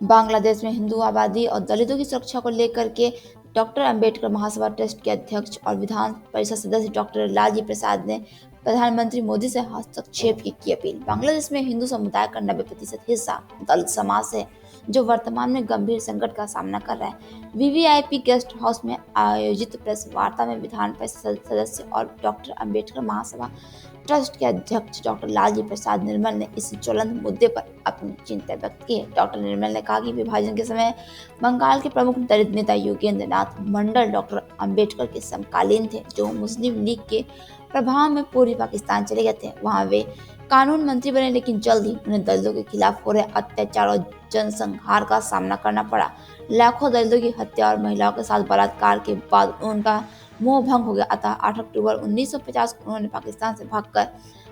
बांग्लादेश में हिंदू आबादी और दलितों की सुरक्षा को लेकर के डॉक्टर अंबेडकर महासभा ट्रस्ट के अध्यक्ष और विधान परिषद सदस्य डॉक्टर लालजी प्रसाद ने प्रधानमंत्री मोदी से हस्तक्षेप की अपील। बांग्लादेश में हिंदू समुदाय का 90% हिस्सा दलित समाज है, जो वर्तमान में गंभीर संकट का सामना कर रहा है। वीवीआईपी गेस्ट हाउस में आयोजित प्रेस वार्ता में विधान परिषद सदस्य और डॉक्टर अंबेडकर महासभा ट्रस्ट के अध्यक्ष डॉक्टर लालजी प्रसाद निर्मल ने इस ज्वलंत मुद्दे पर अपनी चिंता व्यक्त की है। डॉक्टर निर्मल ने कहा कि विभाजन के समय बंगाल के प्रमुख दलित नेता योगेंद्र नाथ मंडल डॉक्टर अंबेडकर के समकालीन थे, जो मुस्लिम लीग के प्रभाव में पूर्वी पाकिस्तान चले गए थे। वहां वे कानून मंत्री बने, लेकिन जल्द ही उन्हें दलितों के खिलाफ हो रहे अत्याचार और जनसंहार का सामना करना पड़ा। लाखों दलितों की हत्या और महिलाओं के साथ बलात्कार के बाद उनका मोह भंग हो गया। अतः 8 अक्टूबर 1950 को उन्होंने पाकिस्तान से भागकर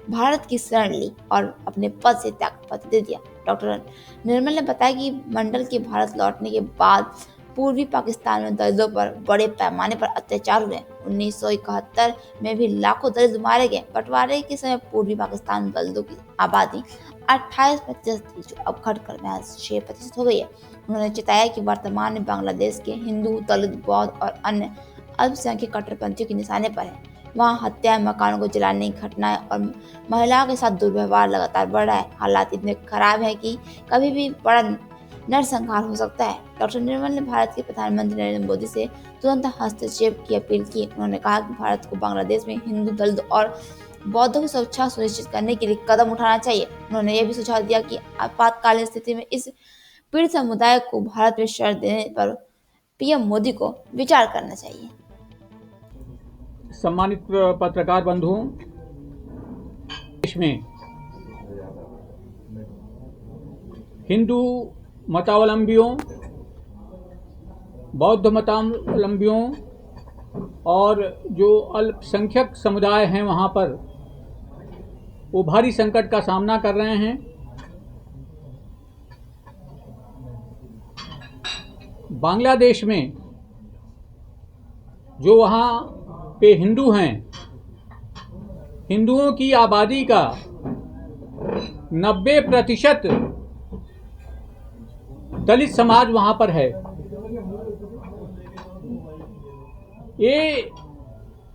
भारत की शरण ली और अपने पद से त्यागपत्र दे दिया। डॉक्टर निर्मल ने बताया कि मंडल के भारत लौटने के बाद पूर्वी पाकिस्तान में दलितों पर बड़े पैमाने पर अत्याचार हुए। 1971 में भी लाखों दलित मारे गए। बंटवारे के समय पूर्वी पाकिस्तान में दलितों की आबादी 28% थी, जो अब घटकर महज 6% हो गई है। उन्होंने चेताया कि वर्तमान में बांग्लादेश के हिंदू, दलित, बौद्ध और अन्य अल्पसंख्यक कट्टरपंथियों के निशाने पर है। वहाँ हत्या, मकानों को जलाने की घटनाएं और महिलाओं के साथ दुर्व्यवहार लगातार बढ़ रहा है। हालात इतने खराब है कि कभी भी बड़ा नरसंहार हो सकता है। डॉक्टर निर्मल ने भारत के प्रधानमंत्री नरेंद्र मोदी से तुरंत हस्तक्षेप की अपील की। उन्होंने कहा कि भारत को बांग्लादेश में हिंदू, दलित और बौद्धों की सुरक्षा सुनिश्चित करने के लिए कदम उठाना चाहिए। उन्होंने यह भी सुझाव दिया कि आपातकालीन स्थिति में इस पीड़ित समुदाय को भारत में शरण देने पर पीएम मोदी को विचार करना चाहिए। सम्मानित पत्रकार बंधुओं, देश में हिंदू मतावलंबियों, बौद्ध मतावलंबियों और जो अल्पसंख्यक समुदाय हैं वहाँ पर वो भारी संकट का सामना कर रहे हैं। बांग्लादेश में जो वहाँ पे हिंदू हैं, हिंदुओं की आबादी का 90% दलित समाज वहाँ पर है। ये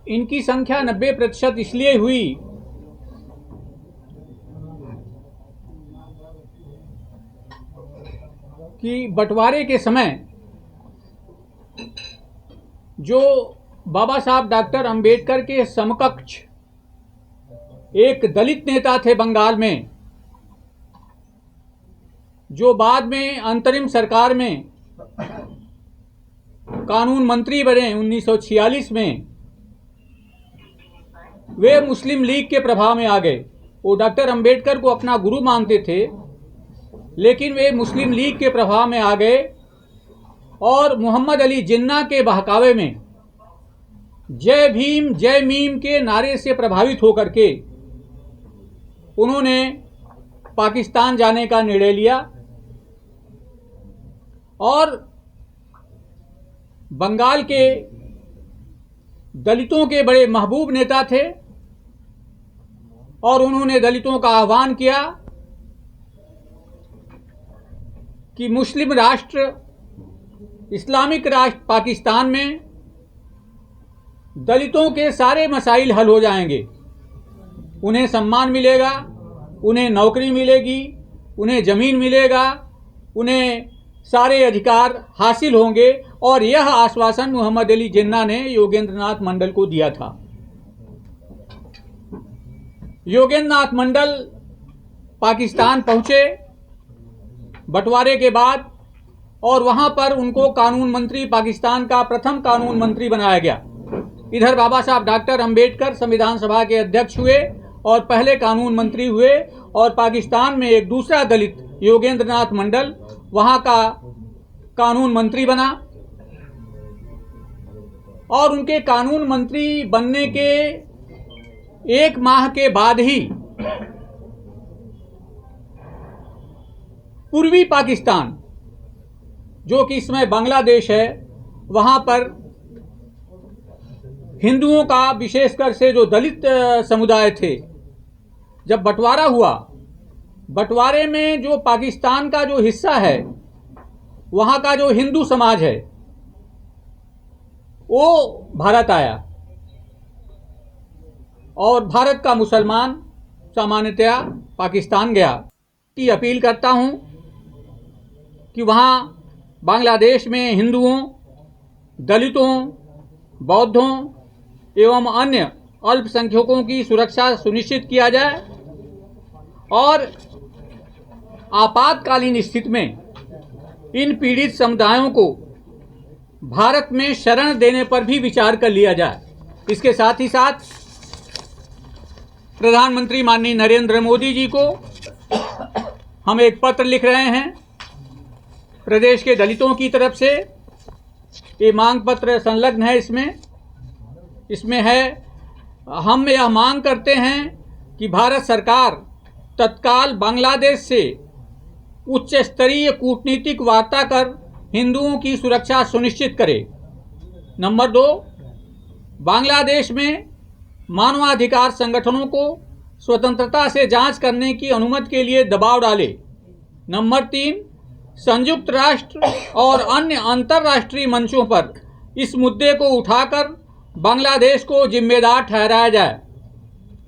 इनकी संख्या 90% इसलिए हुई कि बंटवारे के समय जो बाबा साहब डॉक्टर अंबेडकर के समकक्ष एक दलित नेता थे बंगाल में, जो बाद में अंतरिम सरकार में कानून मंत्री बने 1946 में, वे मुस्लिम लीग के प्रभाव में आ गए। वो डॉक्टर अंबेडकर को अपना गुरु मानते थे, लेकिन वे मुस्लिम लीग के प्रभाव में आ गए और मोहम्मद अली जिन्ना के बहकावे में जय भीम जय मीम के नारे से प्रभावित होकर के उन्होंने पाकिस्तान जाने का निर्णय लिया और बंगाल के दलितों के बड़े महबूब नेता थे और उन्होंने दलितों का आह्वान किया कि मुस्लिम राष्ट्र, इस्लामिक राष्ट्र पाकिस्तान में दलितों के सारे मसाइल हल हो जाएंगे। उन्हें सम्मान मिलेगा, उन्हें नौकरी मिलेगी, उन्हें ज़मीन मिलेगा, उन्हें सारे अधिकार हासिल होंगे। और यह आश्वासन मोहम्मद अली जिन्ना ने योगेंद्र नाथ मंडल को दिया था। योगेंद्र नाथ मंडल पाकिस्तान पहुंचे बंटवारे के बाद और वहां पर उनको कानून मंत्री, पाकिस्तान का प्रथम कानून मंत्री बनाया गया। इधर बाबा साहब डॉक्टर अंबेडकर संविधान सभा के अध्यक्ष हुए और पहले कानून मंत्री हुए और पाकिस्तान में एक दूसरा दलित योगेंद्र नाथ मंडल वहां का कानून मंत्री बना। और उनके कानून मंत्री बनने के 1 माह के बाद ही पूर्वी पाकिस्तान, जो कि इसमें बांग्लादेश है, वहां पर हिंदुओं का, विशेषकर से जो दलित समुदाय थे, जब बंटवारा हुआ, बंटवारे में जो पाकिस्तान का जो हिस्सा है वहाँ का जो हिंदू समाज है वो भारत आया और भारत का मुसलमान सामान्यतया पाकिस्तान गया। की अपील करता हूँ कि वहाँ बांग्लादेश में हिंदुओं, दलितों, बौद्धों एवं अन्य अल्पसंख्यकों की सुरक्षा सुनिश्चित किया जाए और आपातकालीन स्थिति में इन पीड़ित समुदायों को भारत में शरण देने पर भी विचार कर लिया जाए। इसके साथ ही साथ प्रधानमंत्री माननीय नरेंद्र मोदी जी को हम एक पत्र लिख रहे हैं प्रदेश के दलितों की तरफ से। ये मांग पत्र संलग्न है इसमें है, हम यह मांग करते हैं कि भारत सरकार तत्काल बांग्लादेश से उच्च स्तरीय कूटनीतिक वार्ता कर हिंदुओं की सुरक्षा सुनिश्चित करे। नंबर 2, बांग्लादेश में मानवाधिकार संगठनों को स्वतंत्रता से जांच करने की अनुमति के लिए दबाव डाले। नंबर 3, संयुक्त राष्ट्र और अन्य अंतर्राष्ट्रीय मंचों पर इस मुद्दे को उठाकर बांग्लादेश को जिम्मेदार ठहराया जाए।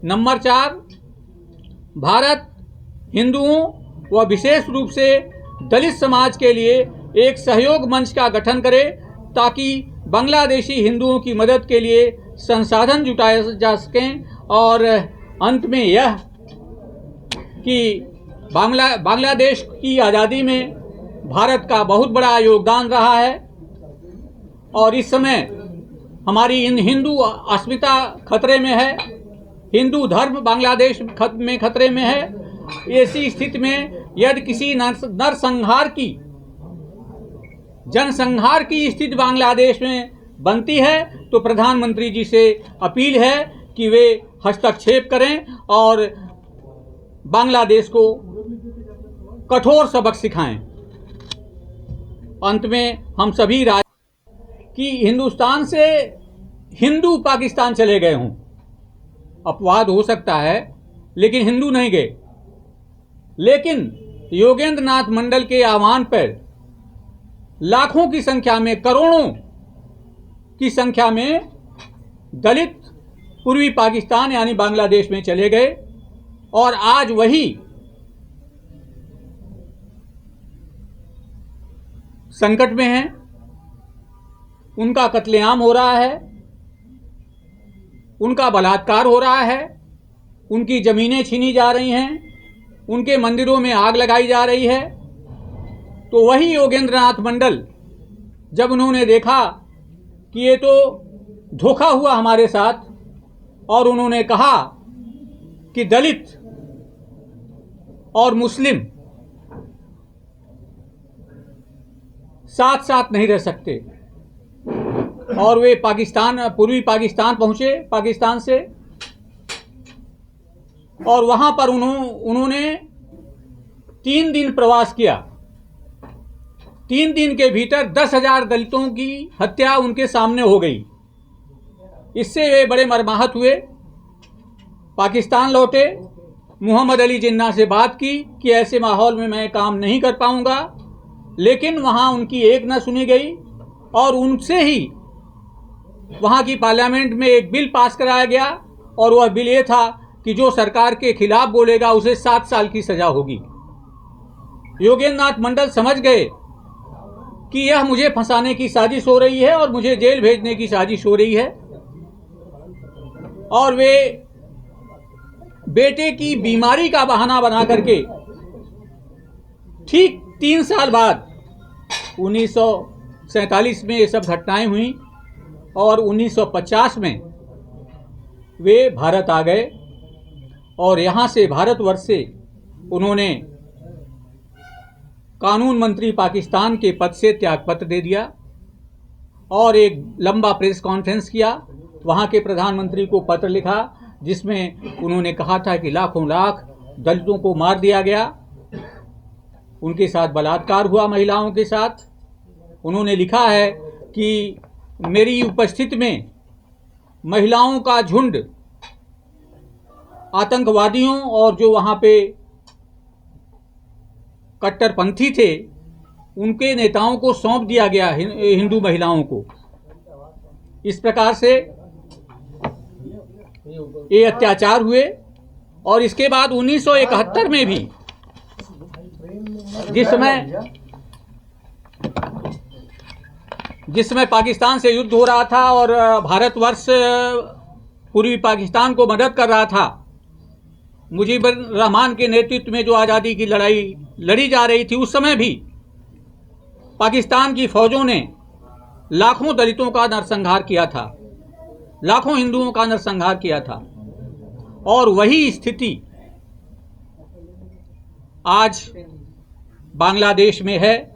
नंबर 4, भारत हिंदुओं व विशेष रूप से दलित समाज के लिए एक सहयोग मंच का गठन करे ताकि बांग्लादेशी हिंदुओं की मदद के लिए संसाधन जुटाए जा सकें। और अंत में यह कि बांग्लादेश की आज़ादी में भारत का बहुत बड़ा योगदान रहा है और इस समय हमारी इन हिंदू अस्मिता खतरे में है, हिंदू धर्म बांग्लादेश में खतरे में है। ऐसी स्थिति में यदि किसी जनसंहार की स्थिति बांग्लादेश में बनती है तो प्रधानमंत्री जी से अपील है कि वे हस्तक्षेप करें और बांग्लादेश को कठोर सबक सिखाएं। अंत में हम सभी कि हिंदुस्तान से हिंदू पाकिस्तान चले गए हों, अपवाद हो सकता है, लेकिन हिंदू नहीं गए। लेकिन योगेंद्र नाथ मंडल के आह्वान पर लाखों की संख्या में, करोड़ों की संख्या में दलित पूर्वी पाकिस्तान यानी बांग्लादेश में चले गए और आज वही संकट में हैं। उनका कत्लेआम हो रहा है, उनका बलात्कार हो रहा है, उनकी ज़मीनें छीनी जा रही हैं, उनके मंदिरों में आग लगाई जा रही है। तो वही योगेंद्र नाथ मंडल जब उन्होंने देखा कि ये तो धोखा हुआ हमारे साथ और उन्होंने कहा कि दलित और मुस्लिम साथ साथ नहीं रह सकते और वे पूर्वी पाकिस्तान पहुंचे पाकिस्तान से और वहां पर उन्होंने 3 दिन प्रवास किया। 3 दिन के भीतर 10,000 दलितों की हत्या उनके सामने हो गई। इससे वे बड़े मर्माहत हुए, पाकिस्तान लौटे, मोहम्मद अली जिन्ना से बात की कि ऐसे माहौल में मैं काम नहीं कर पाऊंगा, लेकिन वहां उनकी एक न सुनी गई और उनसे ही वहां की पार्लियामेंट में एक बिल पास कराया गया और वह बिल ये था कि जो सरकार के खिलाफ बोलेगा उसे 7 साल की सजा होगी। योगेंद्र नाथ मंडल समझ गए कि यह मुझे फंसाने की साजिश हो रही है और मुझे जेल भेजने की साजिश हो रही है और वे बेटे की बीमारी का बहाना बना करके ठीक 3 साल बाद 1947 में ये सब घटनाएं हुई और 1950 में वे भारत आ गए और यहाँ से भारतवर्ष से उन्होंने कानून मंत्री पाकिस्तान के पद से त्यागपत्र दे दिया और एक लंबा प्रेस कॉन्फ्रेंस किया। वहाँ के प्रधानमंत्री को पत्र लिखा जिसमें उन्होंने कहा था कि लाखों लाख दलितों को मार दिया गया, उनके साथ बलात्कार हुआ, महिलाओं के साथ। उन्होंने लिखा है कि मेरी उपस्थिति में महिलाओं का झुंड आतंकवादियों और जो वहाँ पे कट्टरपंथी थे उनके नेताओं को सौंप दिया गया हिंदू महिलाओं को। इस प्रकार से ये अत्याचार हुए। और इसके बाद 1971 में भी जिस समय पाकिस्तान से युद्ध हो रहा था और भारतवर्ष पूर्वी पाकिस्तान को मदद कर रहा था, मुजीबुर रहमान के नेतृत्व में जो आज़ादी की लड़ाई लड़ी जा रही थी, उस समय भी पाकिस्तान की फौजों ने लाखों दलितों का नरसंहार किया था, लाखों हिंदुओं का नरसंहार किया था। और वही स्थिति आज बांग्लादेश में है।